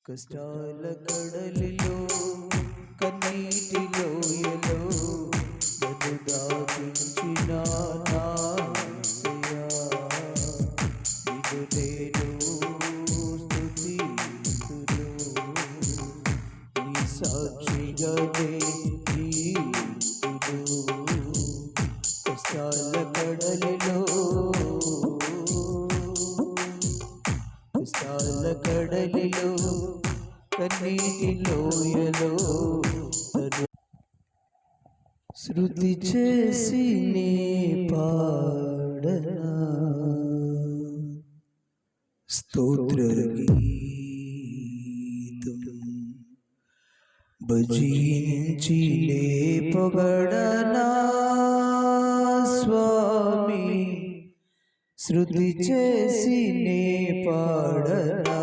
కష్టాల కడలిలో కన్నీటి లోయలో నన్ను దాటించిన నా యేసయ్యా, నిన్ను నేను స్తుతింతును. ఈ సాక్షిగానే జీవింతును. కష్టాల కడలిలో కడలిలో కన్నీటి లోయలో శృతి చేసి నీ పాడనా స్తోత్ర గీతం భజించి నే పొగడనా స్వామి, శృతి చేసి నే పాడనా